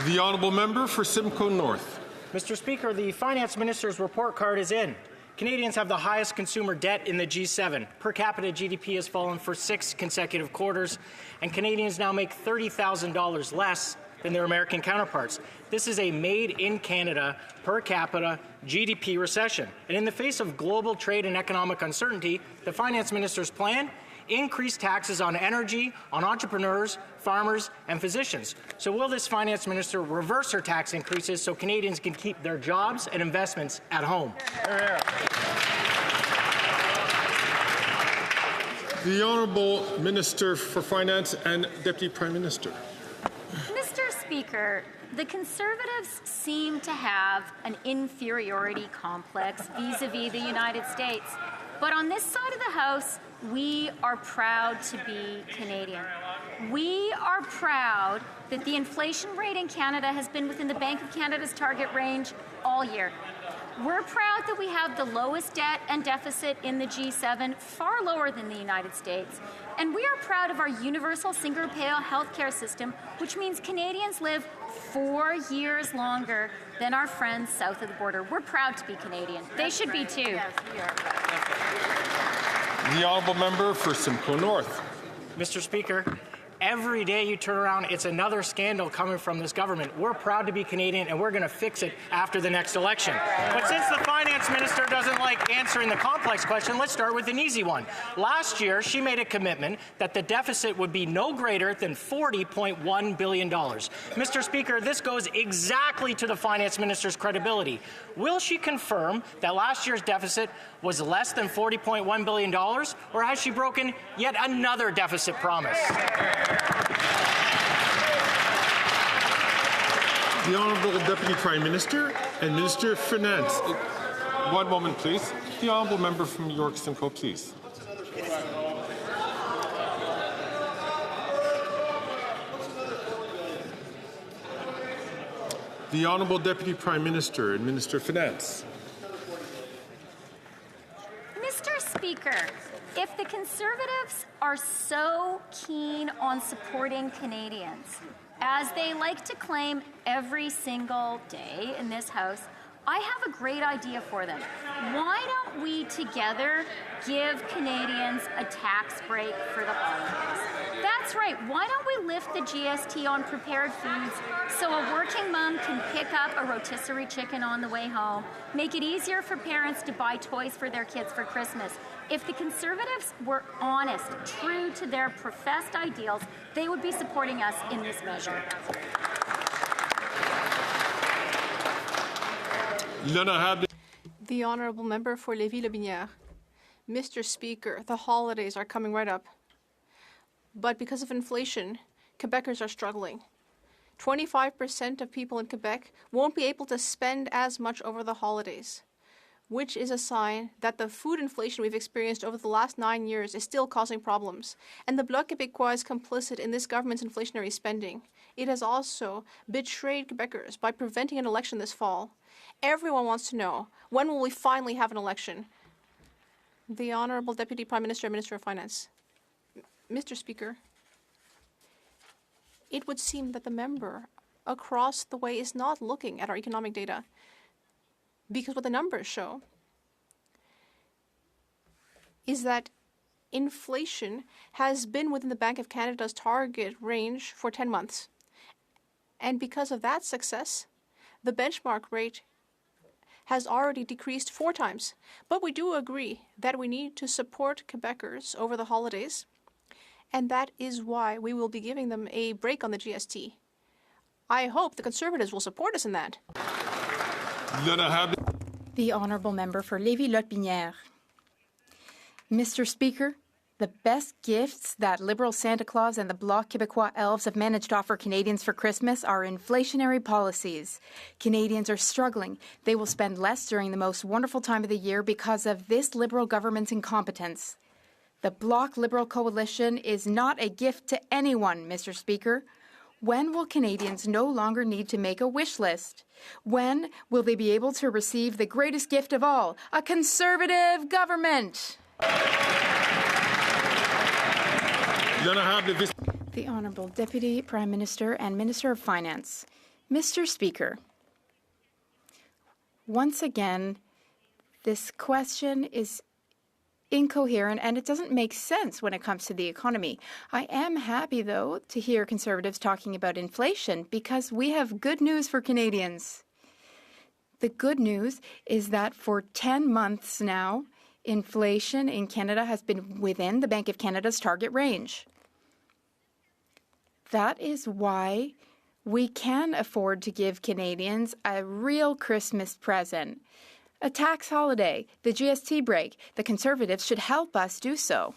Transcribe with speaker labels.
Speaker 1: The honourable member for Simcoe North.
Speaker 2: Mr. Speaker, the Finance Minister's report card is in. Canadians have the highest consumer debt in the G7. Per capita GDP has fallen for 6 consecutive quarters, and Canadians now make $30,000 less than their American counterparts. This is a made-in-Canada per capita GDP recession. And in the face of global trade and economic uncertainty, the Finance Minister's plan increased taxes on energy, on entrepreneurs, farmers, and physicians. So will this Finance Minister reverse her tax increases so Canadians can keep their jobs and investments at home?
Speaker 1: The Honourable Minister for Finance and Deputy Prime Minister.
Speaker 3: Mr. Speaker, the Conservatives seem to have an inferiority complex vis-a-vis the United States. But on this side of the House, we are proud to be Canadian. We are proud that the inflation rate in Canada has been within the Bank of Canada's target range all year. We're proud that we have the lowest debt and deficit in the G7, far lower than the United States. And we are proud of our universal single-payer healthcare system, which means Canadians live 4 years longer than our friends south of the border. We're proud to be Canadian. They should be too.
Speaker 4: Yes, we are.
Speaker 1: The honourable member for Simcoe North.
Speaker 2: Mr. Speaker, every day you turn around, it's another scandal coming from this government. We're proud to be Canadian, and we're going to fix it after the next election. But since the Finance Minister doesn't like answering the complex question, let's start with an easy one. Last year, she made a commitment that the deficit would be no greater than $40.1 billion. Mr. Speaker, this goes exactly to the Finance Minister's credibility. Will she confirm that last year's deficit was less than $40.1 billion, or has she broken yet another deficit promise?
Speaker 1: The Honourable Deputy Prime Minister and Minister of Finance. One moment, please. The Honourable member from York Simcoe, please. The Honourable Deputy Prime Minister and Minister of Finance.
Speaker 3: Mr. Speaker, if the Conservatives are so keen on supporting Canadians, as they like to claim every single day in this House, I have a great idea for them. Why don't we together give Canadians a tax break for the holidays? That's right. Why don't we lift the GST on prepared foods so a working mom can pick up a rotisserie chicken on the way home, make it easier for parents to buy toys for their kids for Christmas? If the Conservatives were honest, true to their professed ideals, they would be supporting us in this measure.
Speaker 5: The Honourable Member for Lévis-Lobinière. Mr. Speaker, the holidays are coming right up. But because of inflation, Quebecers are struggling. 25% of people in Quebec won't be able to spend as much over the holidays, which is a sign that the food inflation we've experienced over the last 9 years is still causing problems. And the Bloc Québécois is complicit in this government's inflationary spending. It has also betrayed Quebecers by preventing an election this fall. Everyone wants to know, when will we finally have an election? The Honourable Deputy Prime Minister and Minister of Finance. Mr. Speaker, it would seem that the member across the way is not looking at our economic data, because what the numbers show is that inflation has been within the Bank of Canada's target range for 10 months. And because of that success, the benchmark rate has already decreased 4 times. But we do agree that we need to support Quebecers over the holidays, and that is why we will be giving them a break on the GST. I hope the Conservatives will support us in that.
Speaker 6: The Honourable Member for Lévis-Lotbinière. Mr. Speaker, the best gifts that Liberal Santa Claus and the Bloc Québécois elves have managed to offer Canadians for Christmas are inflationary policies. Canadians are struggling. They will spend less during the most wonderful time of the year because of this Liberal government's incompetence. The Bloc Liberal coalition is not a gift to anyone, Mr. Speaker. When will Canadians no longer need to make a wish list? When will they be able to receive the greatest gift of all, a Conservative government? The Honourable Deputy Prime Minister and Minister of Finance. Mr. Speaker, once again, this question is incoherent and it doesn't make sense when it comes to the economy. I am happy, though, to hear Conservatives talking about inflation because we have good news for Canadians. The good news is that for 10 months now, inflation in Canada has been within the Bank of Canada's target range. That is why we can afford to give Canadians a real Christmas present. A tax holiday, the GST break. The Conservatives should help us do so.